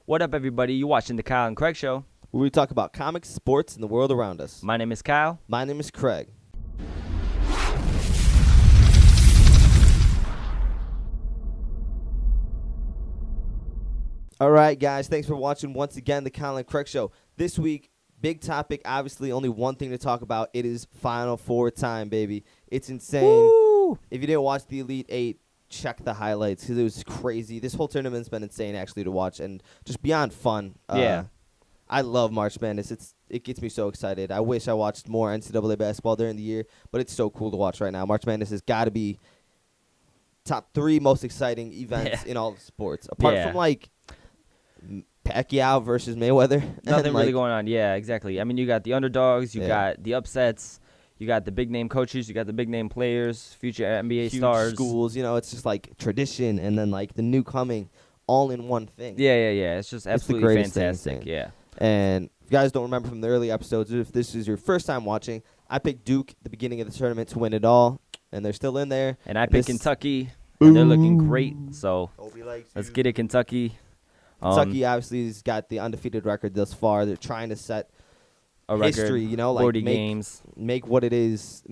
What up, everybody? You watching the Kyle and Craig Show. Where we talk about comics, sports, and the world around us. My name is Kyle. My name is Craig. All right, guys. Thanks for watching once again the Kyle and Craig Show. This week, big topic. Obviously, only one thing to talk about. It is Final Four time, baby. It's insane. Woo! If you didn't watch the Elite Eight, check the highlights because it was crazy. This whole tournament's been insane, actually, to watch and just beyond fun. Yeah. I love March Madness. It gets me so excited. I wish I watched more NCAA basketball during the year, but it's so cool to watch right now. March Madness has got to be top 3 most exciting events in all of sports, apart from like Pacquiao versus Mayweather. Nothing really going on. Yeah, exactly. I mean, you got the underdogs, you got the upsets, you got the big name coaches, you got the big name players, future NBA huge stars, schools. You know, it's just like tradition, and then like the new coming, all in one thing. Yeah. It's just absolutely fantastic. Yeah. And if you guys don't remember from the early episodes, if this is your first time watching, I picked Duke at the beginning of the tournament to win it all, and they're still in there. And I picked Kentucky, and they're looking great. So let's get it, Kentucky. Kentucky obviously has got the undefeated record thus far. They're trying to set a record, history, you know, like 40 games. Make what it is,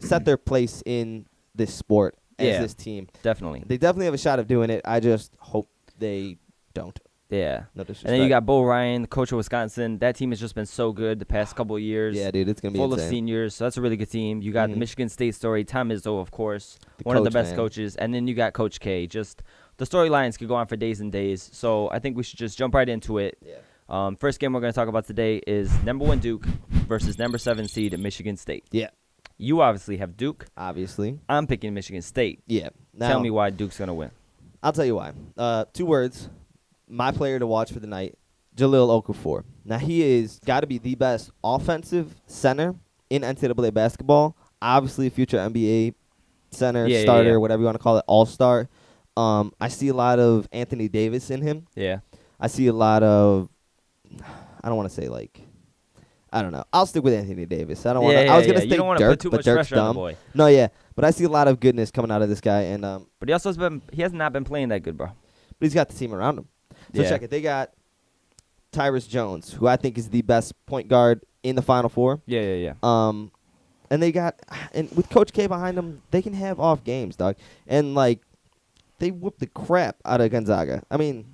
set their place in this sport as this team. Definitely. They definitely have a shot of doing it. I just hope they don't. Yeah. No disrespect. And then you got Bo Ryan, the coach of Wisconsin. That team has just been so good the past couple of years. Yeah, dude, it's going to be full insane. of seniors, so that's a really good team. You got the Michigan State story, Tom Izzo, of course, one of the best coaches. And then you got Coach K. Just the storylines could go on for days and days. So I think we should just jump right into it. Yeah. First game we're going to talk about today is number 1 Duke versus number 7 seed Michigan State. Yeah. You obviously have Duke. Obviously. I'm picking Michigan State. Yeah. Now, tell me why Duke's going to win. I'll tell you why. 2 words. My player to watch for the night, Jahlil Okafor. Now, he is got to be the best offensive center in NCAA basketball. Obviously, future NBA center, starter, whatever you want to call it, all-star. I see a lot of Anthony Davis in him. Yeah. I see a lot of, I don't want to say like, I don't know. I'll stick with Anthony Davis. I don't want to. I was gonna say Dirk, but Dirk's dumb. No, yeah, but I see a lot of goodness coming out of this guy, and but he has not been playing that good, bro. But he's got the team around him. So check it. They got Tyrus Jones, who I think is the best point guard in the Final Four. Yeah. And they got, and with Coach K behind them, they can have off games, dog. And like, they whooped the crap out of Gonzaga. I mean,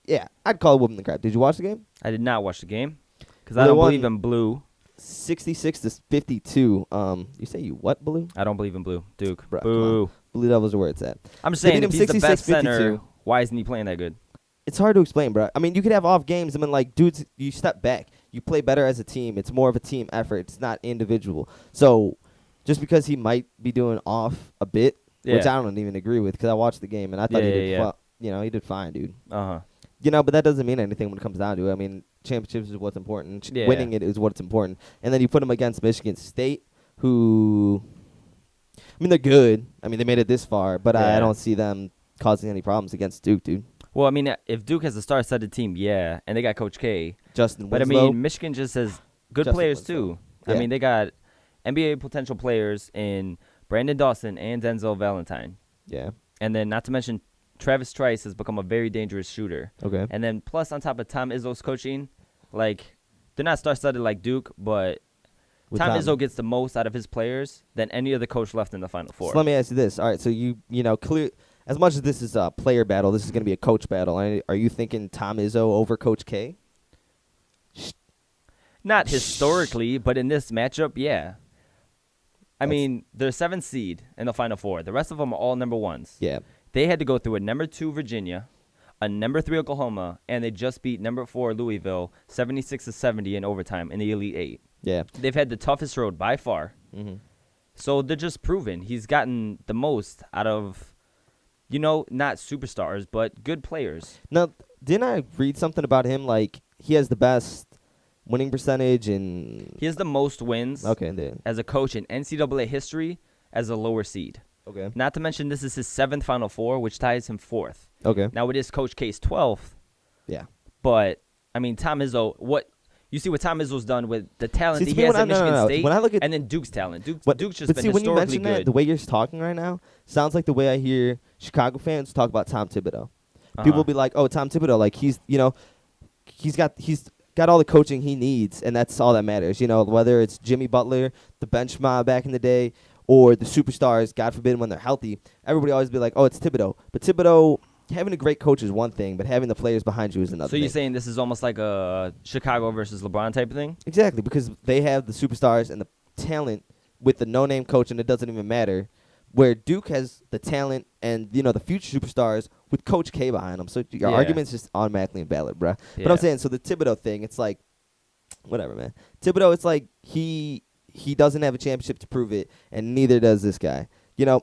yeah, I'd call it whooping the crap. Did you watch the game? I did not watch the game because I don't believe in blue. 66-52. You say you what, blue? I don't believe in blue. Duke. Bro, boo. Blue Devils are where it's at. I'm just saying, if he's the best center, why isn't he playing that good? It's hard to explain, bro. I mean, you could have off games. I mean, like, dudes, you step back. You play better as a team. It's more of a team effort. It's not individual. So just because he might be doing off a bit, which I don't even agree with because I watched the game and I thought he did he did fine, dude. Uh-huh. You know, but that doesn't mean anything when it comes down to it. I mean, championships is what's important. Winning it is what's important. And then you put him against Michigan State, who, I mean, they're good. I mean, they made it this far, but I don't see them causing any problems against Duke, dude. Well, I mean, if Duke has a star-studded team, and they got Coach K. Justin Winslow. But, I mean, Michigan just has good players, too. Yeah. I mean, they got NBA potential players in Brandon Dawson and Denzel Valentine. Yeah. And then, not to mention, Travis Trice has become a very dangerous shooter. Okay. And then, plus, on top of Tom Izzo's coaching, like, they're not star-studded like Duke, but Tom Izzo gets the most out of his players than any other coach left in the Final Four. So let me ask you this. All right, so you know, as much as this is a player battle, this is going to be a coach battle. Are you thinking Tom Izzo over Coach K? Not historically, but in this matchup, yeah. I mean, they're 7th seed in the Final Four. The rest of them are all number 1s. Yeah. They had to go through a number 2 Virginia, a number 3 Oklahoma, and they just beat number 4 Louisville 76-70 in overtime in the Elite Eight. Yeah. They've had the toughest road by far. Mm-hmm. So they're just proven. He's gotten the most out of, not superstars, but good players. Now, didn't I read something about him? Like, he has the best winning percentage and he has the most wins as a coach in NCAA history as a lower seed. Okay. Not to mention this is his 7th Final Four, which ties him 4th. Okay. Now it is Coach K's 12th. Yeah. But, I mean, Tom Izzo, you see what Tom Izzo's done with the talent he has at Michigan State, when I look at, and then Duke's talent. Duke's just but been see, when you mention good. that, the way you're talking right now sounds like the way I hear Chicago fans talk about Tom Thibodeau. People will be like, oh, Tom Thibodeau, like he's, he's got all the coaching he needs, and that's all that matters. You know, whether it's Jimmy Butler, the bench mob back in the day, or the superstars, God forbid, when they're healthy. Everybody always be like, oh, it's Thibodeau. But Thibodeau, having a great coach is one thing, but having the players behind you is another So thing. you're saying this is almost like a Chicago versus LeBron type of thing? Exactly, because they have the superstars and the talent with the no-name coach, and it doesn't even matter. Where Duke has the talent and, you know, the future superstars with Coach K behind them. So your argument's just automatically invalid, bruh. Yeah. But I'm saying, so the Thibodeau thing, it's like, whatever, man. Thibodeau, it's like he doesn't have a championship to prove it, and neither does this guy. You know,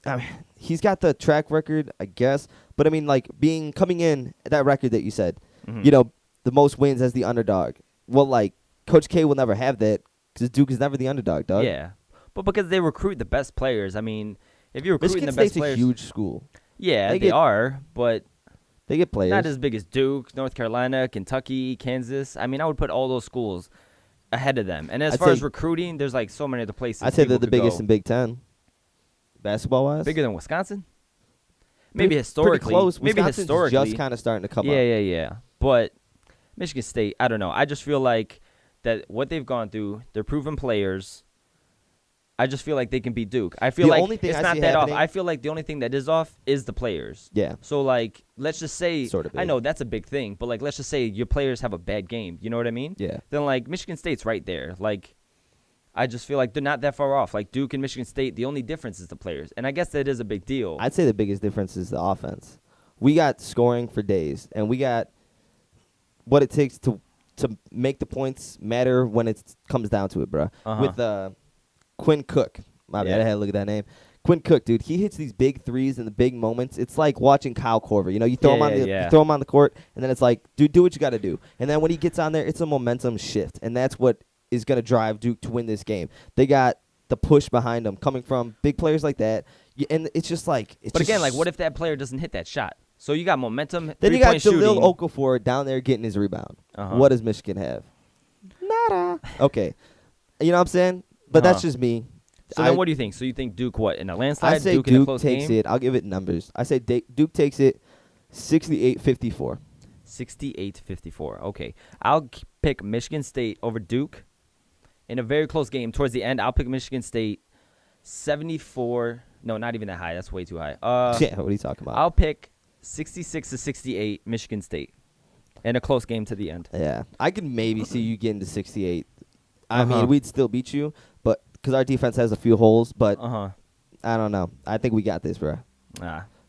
I mean, he's got the track record, I guess. But, I mean, like, coming in, that record that you said, you know, the most wins as the underdog. Well, like, Coach K will never have that because Duke is never the underdog, dog. Yeah. But because they recruit the best players. I mean, if you're recruiting Michigan the best State's players. a huge school. Yeah, they are, but they get players. not as big as Duke, North Carolina, Kentucky, Kansas. I mean, I would put all those schools ahead of them. And as far as recruiting, there's like so many other places. I'd say they're the biggest in Big Ten, basketball-wise. Bigger than Wisconsin? Maybe historically. Pretty close. Maybe Wisconsin's historically. just kind of starting to come up. Yeah. But Michigan State, I don't know. I just feel like that what they've gone through, they're proven players. I just feel like they can beat Duke. I feel like it's not that off. I feel like the only thing that is off is the players. Yeah. So, like, let's just say, sort of I know that's a big thing, but, like, let's just say your players have a bad game. You know what I mean? Yeah. Then, like, Michigan State's right there. Like, I just feel like they're not that far off. Like, Duke and Michigan State, the only difference is the players. And I guess that is a big deal. I'd say the biggest difference is the offense. We got scoring for days, and we got what it takes to make the points matter when it comes down to it, bro. With Quinn Cook. My bad, I had to look at that name. Quinn Cook, dude, he hits these big threes in the big moments. It's like watching Kyle Korver. You know, you throw him on the court, and then it's like, dude, do what you got to do. And then when he gets on there, it's a momentum shift, and that's what is going to drive Duke to win this game. They got the push behind them coming from big players like that, and it's just like. But again, like, what if that player doesn't hit that shot? So you got momentum. Then you got Jahlil Okafor down there getting his rebound. What does Michigan have? Nada. Okay, you know what I'm saying? But that's just me. So then what do you think? So you think Duke what? In a landslide? I say Duke in a close takes game? it. I'll give it numbers. I say Duke takes it 68-54. 68-54. Okay. I'll pick Michigan State over Duke in a very close game. Towards the end, I'll pick Michigan State 74. No, not even that high. That's way too high. Yeah, what are you talking about? I'll pick 66-68 Michigan State in a close game to the end. Yeah. I could maybe see you getting to 68. I mean, we'd still beat you, but because our defense has a few holes, but I don't know. I think we got this, bro.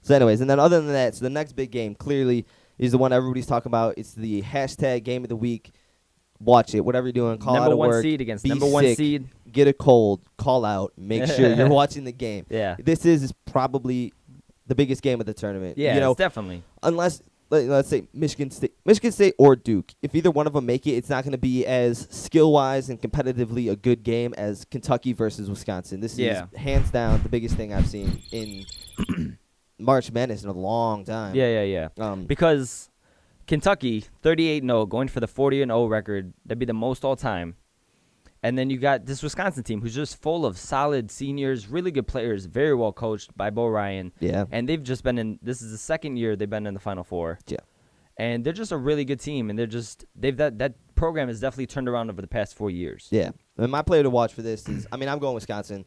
So anyways, and then other than that, so the next big game clearly is the one everybody's talking about. It's the hashtag game of the week. Watch it. Whatever you're doing, call out of work. Number 1 seed against be number 1 sick, seed. Get a cold. Call out. Make sure you're watching the game. Yeah. This is probably the biggest game of the tournament. Yeah, you know, it's definitely. Unless, let's say, Michigan State or Duke. If either one of them make it, it's not going to be as skill-wise and competitively a good game as Kentucky versus Wisconsin. This is hands down the biggest thing I've seen in March Madness in a long time. Yeah. Because Kentucky, 38-0, going for the 40-0 record. That'd be the most all time. And then you got this Wisconsin team who's just full of solid seniors, really good players, very well coached by Bo Ryan. Yeah. And they've just been in – this is the second year they've been in the Final Four. Yeah. And they're just a really good team, and that program has definitely turned around over the past 4 years. Yeah. And my player to watch for this is – I mean, I'm going Wisconsin.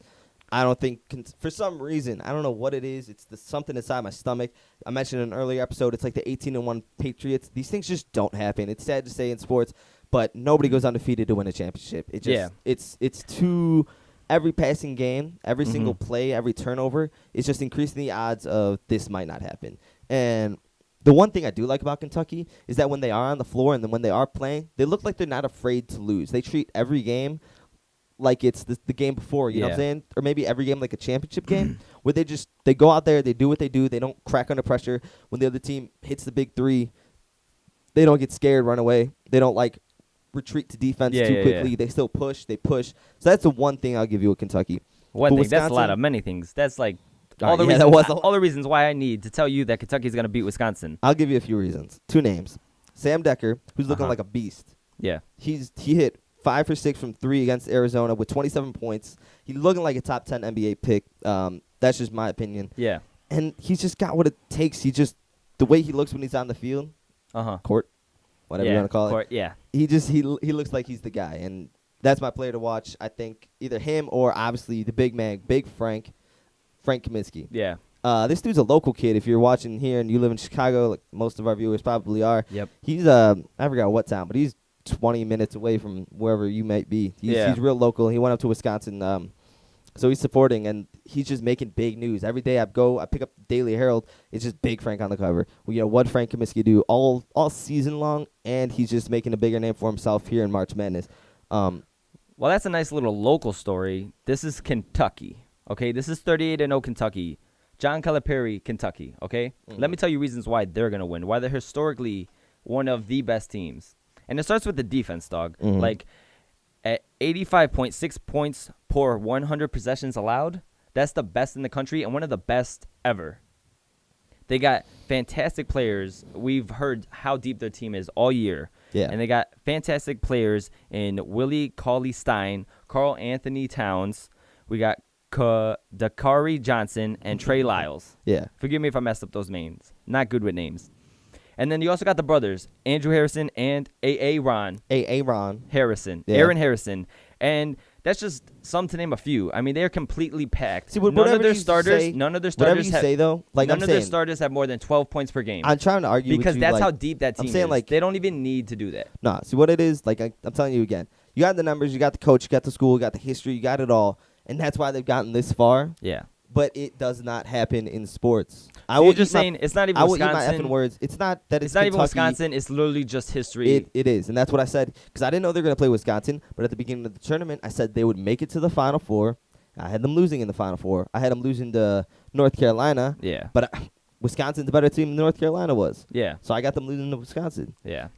I don't think – for some reason, I don't know what it is. It's something inside my stomach. I mentioned in an earlier episode, it's like the 18-1 Patriots. These things just don't happen. It's sad to say in sports, but nobody goes undefeated to win a championship. It just it's too – every passing game, every single play, every turnover is just increasing the odds of this might not happen. And the one thing I do like about Kentucky is that when they are on the floor and then when they are playing, they look like they're not afraid to lose. They treat every game like it's the game before, you know what I'm saying? Or maybe every game like a championship game where they go out there, they do what they do, they don't crack under pressure. When the other team hits the big three, they don't get scared, run away. They don't like retreat to defense too quickly. They still push, they push. So that's the one thing I'll give you with Kentucky. One thing, that's a lot of many things. That's like all the reasons why I need to tell you that Kentucky's going to beat Wisconsin. I'll give you a few reasons. 2 names. Sam Decker, who's looking like a beast. Yeah. He hit 5 for 6 from 3 against Arizona with 27 points. He's looking like a top 10 NBA pick. That's just my opinion. Yeah. And he's just got what it takes. The way he looks when he's on the field, court, whatever you want to call it. Yeah. He looks like he's the guy, and that's my player to watch. I think either him or obviously the big man, Big Frank Kaminsky. Yeah. This dude's a local kid. If you're watching here and you live in Chicago, like most of our viewers probably are. Yep. He's I forgot what town, but he's 20 minutes away from wherever you might be. He's real local. He went up to Wisconsin, so he's supporting, and he's just making big news. Every day I pick up the Daily Herald, it's just Big Frank on the cover. Well, what Frank Kaminsky do all season long, and he's just making a bigger name for himself here in March Madness. Well, that's a nice little local story. This is Kentucky, okay? This is 38-0 Kentucky. John Calipari, Kentucky, okay? Mm-hmm. Let me tell you reasons why they're going to win, why they're historically one of the best teams. And it starts with the defense, dog. Mm-hmm. Like, at 85.6 points per 100 possessions allowed, that's the best in the country and one of the best ever. They got fantastic players. We've heard how deep their team is all year. Yeah. And they got fantastic players in Willie Cauley-Stein, Carl Anthony Towns. We got Dakari Johnson and Trey Lyles. Yeah. Forgive me if I messed up those names. Not good with names. And then you also got the brothers, Andrew Harrison and Aaron Harrison. Yeah. Aaron Harrison. And that's just some to name a few. I mean, they're completely packed. See, none of their starters whatever you say, though, like none I'm of saying, their starters have more than 12 points per game. I'm trying to argue because with you, that's like, how deep that team I'm saying, is. like, they don't even need to do that. Nah, see what it is? Like I'm telling you again. You got the numbers, you got the coach, you got the school, you got the history, you got it all. And that's why they've gotten this far. Yeah. But it does not happen in sports. So you're just saying it's not even Wisconsin. I will eat my effing words. It's not that it's not even Kentucky. Wisconsin. It's literally just history. It is, and that's what I said because I didn't know they were going to play Wisconsin. But at the beginning of the tournament, I said they would make it to the Final Four. I had them losing in the Final Four. I had them losing to North Carolina. Yeah. But Wisconsin's a better team than North Carolina was. Yeah. So I got them losing to Wisconsin. Yeah.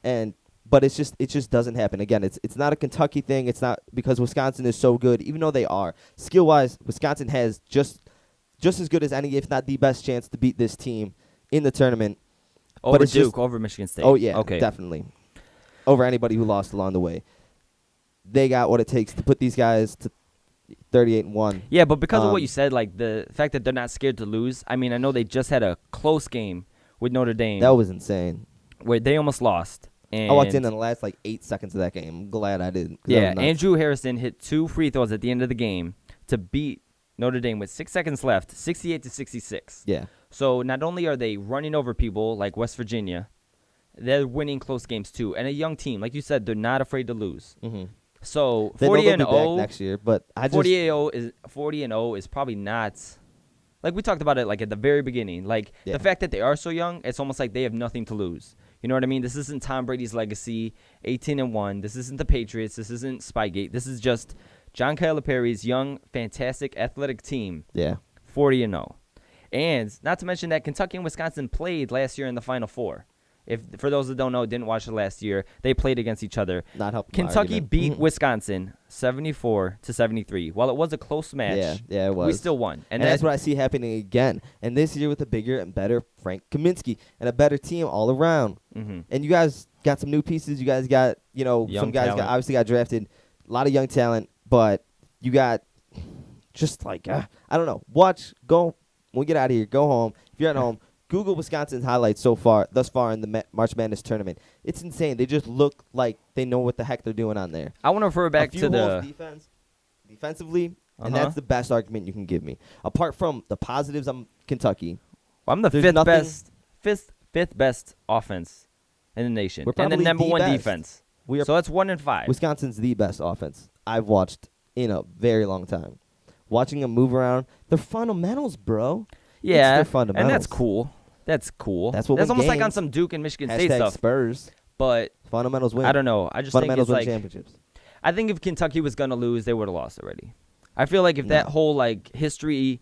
But it just doesn't happen. Again, it's not a Kentucky thing. It's not because Wisconsin is so good, even though they are. Skill-wise, Wisconsin has just as good as any, if not the best chance to beat this team in the tournament. Over Duke, over Michigan State. Oh, yeah, okay. Definitely. Over anybody who lost along the way. They got what it takes to put these guys to 38-1. Yeah, but because of what you said, like the fact that they're not scared to lose, I mean, I know they just had a close game with Notre Dame. That was insane. Where they almost lost. And I walked in the last 8 seconds of that game. I'm glad I didn't. Yeah, Andrew Harrison hit 2 free throws at the end of the game to beat Notre Dame with 6 seconds left, 68-66. Yeah. So not only are they running over people like West Virginia, they're winning close games too. And a young team, like you said, they're not afraid to lose. Mm-hmm. So They know they'll 40 and be back 0 next year, but 40 and 0 is probably not, like we talked about it like at the very beginning. Like Yeah. the fact that they are so young, it's almost like they have nothing to lose. You know what I mean? This isn't Tom Brady's legacy, 18-1. This isn't the Patriots. This isn't Spygate. This is just John Calipari's young, fantastic, athletic team. Yeah. 40 and 0. And not to mention that Kentucky and Wisconsin played last year in the Final Four. If for those that don't know, didn't watch it last year, they played against each other. Not helping. Kentucky beat Wisconsin 74-73. While it was a close match, yeah, it was. we still won. And that's what I see happening again. And this year with a bigger and better Frank Kaminsky and a better team all around. Mm-hmm. And you guys got some new pieces. You guys got, Young some guys talent. obviously got drafted. A lot of young talent, but you got just I don't know. Go when we get out of here. Go home. If you're at home, Google Wisconsin's highlights thus far in the March Madness tournament. It's insane. They just look like they know what the heck they're doing on there. I want to refer back a few to the holes defensively, and that's the best argument you can give me. Apart from the positives, I'm Kentucky. I'm the There's nothing- fifth best offense in the nation, We're and the probably number the one best. defense. We are So that's 1 and 5. Wisconsin's the best offense I've watched in a very long time. Watching them move around, they're fundamentals, bro. Yeah, their fundamentals. and that's cool. That's cool. That's what That's wins almost like on games. some Duke and Michigan State Hashtag stuff. Spurs. But Fundamentals win. I don't know. I just think Fundamentals it's win like championships. I think if Kentucky was gonna lose, they would have lost already. I feel like if that whole history,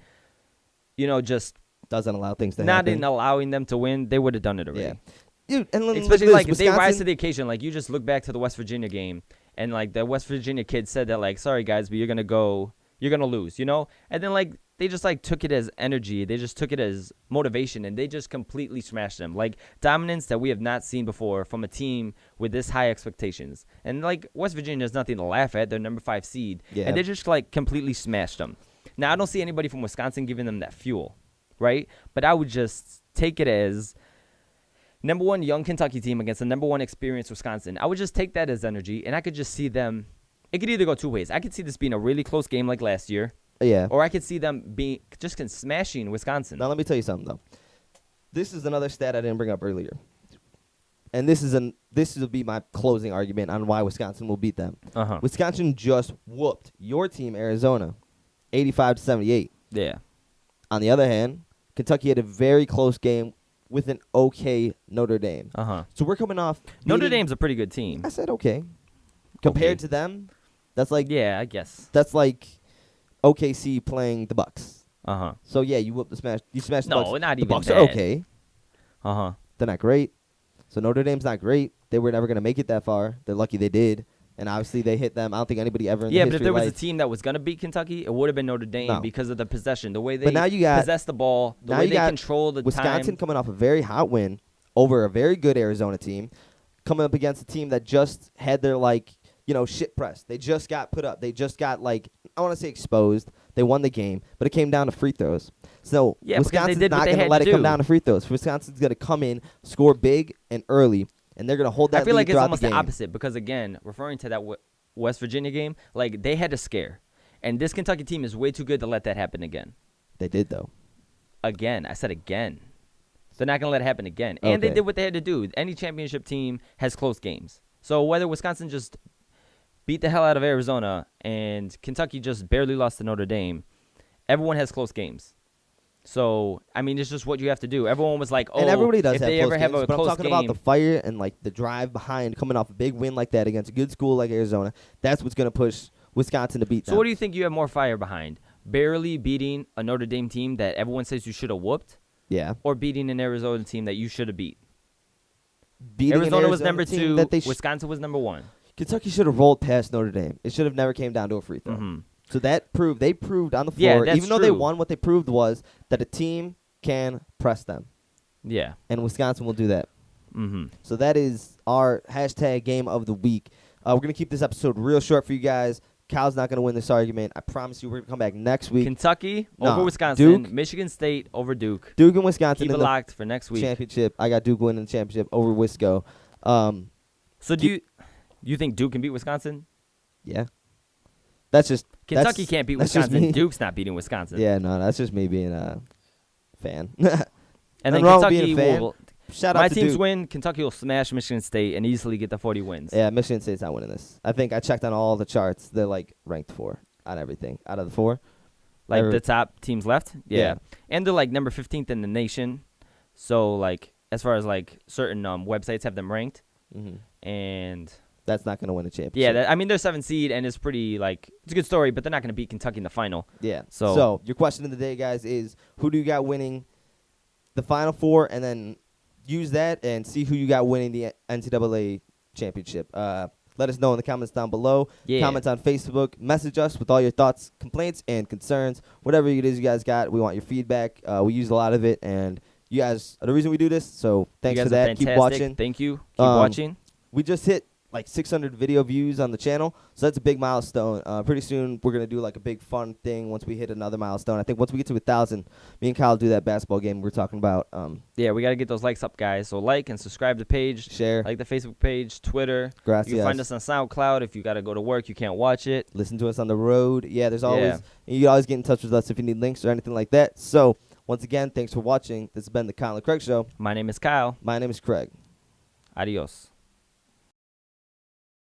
just Doesn't allow things to not happen. in allowing them to win, they would have done it already. Yeah. Dude, and look Especially at like this, if they rise Wisconsin- to the occasion, like you just look back to the West Virginia game, and like the West Virginia kid said that like, sorry guys, but you're gonna lose, and then like they just like took it as energy, they just took it as motivation, and they just completely smashed them, like dominance that we have not seen before from a team with this high expectations. And like West Virginia is nothing to laugh at; they're number 5 seed, Yeah. and they just like completely smashed them. Now I don't see anybody from Wisconsin giving them that fuel, right? But I would just take it as number one young Kentucky team against the number one experienced Wisconsin. I would just take that as energy, and I could just see them. It could either go two ways. I could see this being a really close game like last year, Yeah. or I could see them being just smashing Wisconsin. Now let me tell you something though. This is another stat I didn't bring up earlier, and this will be my closing argument on why Wisconsin will beat them. Wisconsin just whooped your team, Arizona, 85-78. Yeah. On the other hand, Kentucky had a very close game with an okay Notre Dame. So we're coming off Notre beating- Dame's a pretty good team. I said okay. Compared to them, that's like Yeah, I guess. that's like OKC playing the Bucks. Uh-huh. So yeah, you smashed the No, Bucks. not the even Bucks that. are okay. Uh-huh. They're not great. So Notre Dame's not great. They were never going to make it that far. They're lucky they did. And obviously they hit them. I don't think anybody ever in Yeah, the but if history there of was a life- team that was going to beat Kentucky, it would have been Notre Dame No. because of the possession, the way they But now you got- possess the ball, the now way you they got control the Wisconsin time. coming off a very hot win over a very good Arizona team, coming up against a team that just had their shit pressed. They just got put up. They just got I want to say exposed. They won the game, but it came down to free throws. So Yeah, because they Wisconsin's did what not they going to had let to it come do. down to free throws. Wisconsin's going to come in, score big and early, and they're going to hold that I feel lead like it's throughout almost the the game. opposite because, again, referring to that West Virginia game, they had to scare. And this Kentucky team is way too good to let that happen again. They did, though. Again. I said again. They're not going to let it happen again. And they Okay. did what they had to do. Any championship team has close games. So whether Wisconsin just beat the hell out of Arizona and Kentucky just barely lost to Notre Dame, everyone has close games. So, I mean, it's just what you have to do. Everyone was like, And everybody does if have they close ever games, have a but I'm close talking game. about the fire and the drive behind coming off a big win like that against a good school like Arizona. That's what's going to push Wisconsin to beat them. So what do you think you have more fire behind? Barely beating a Notre Dame team that everyone says you should have whooped, Yeah. or beating an Arizona team that you should have beat? Beating an Arizona was number team 2, that Wisconsin was number 1. Kentucky should have rolled past Notre Dame. It should have never came down to a free throw. Mm-hmm. So they proved on the Yeah, floor, that's even though they true. won, what they proved was that a team can press them. Yeah. And Wisconsin will do that. Mm-hmm. So that is our hashtag game of the week. We're going to keep this episode real short for you guys. Kyle's not going to win this argument. I promise you we're going to come back next week. Kentucky Nah, over Wisconsin. Duke. Michigan State over Duke. Duke and Wisconsin Keep it in the locked for next week. championship. I got Duke winning the championship over Wisco. So do you think Duke can beat Wisconsin? Yeah. That's just Kentucky can't beat that's just Wisconsin. me. Duke's not beating Wisconsin. Yeah, no, that's just me being a fan. And then Nothing wrong with being Kentucky a fan. will. Shout out My to teams Duke. win. Kentucky will smash Michigan State and easily get the 40 wins. Yeah, Michigan State's not winning this. I think I checked on all the charts. They're ranked 4 on everything out of the 4. Like Every- the top teams left. Yeah. And they're number 15th in the nation. So as far as certain websites have them ranked. Mm-hmm. And That's not going to win a championship. yeah, they're 7th seed and it's pretty it's a good story, but they're not going to beat Kentucky in the final. Yeah. So- So your question of the day, guys, is who do you got winning the Final Four, and then use that and see who you got winning the NCAA championship. Let us know in the comments down below. Yeah. Comments on Facebook. Message us with all your thoughts, complaints, and concerns. Whatever it is you guys got, we want your feedback. We use a lot of it, and you guys are the reason we do this. So thanks You guys for are that. Keep fantastic. watching. Thank you. Keep Um, watching. We just hit 600 video views on the channel, so that's a big milestone. Pretty soon we're gonna do a big fun thing once we hit another milestone. I think once we get to 1,000, me and Kyle do that basketball game we're talking about. Yeah, we got to get those likes up, guys. So like and subscribe to the page. Share. Like the Facebook page, Twitter. Gracias. You can find us on SoundCloud. If you got to go to work, you can't watch it. Listen to us on the road. Yeah, there's always Yeah. you can always get in touch with us if you need links or anything like that. So once again, thanks for watching. This has been the Kyle and Craig Show. My name is Kyle. My name is Craig. Adios.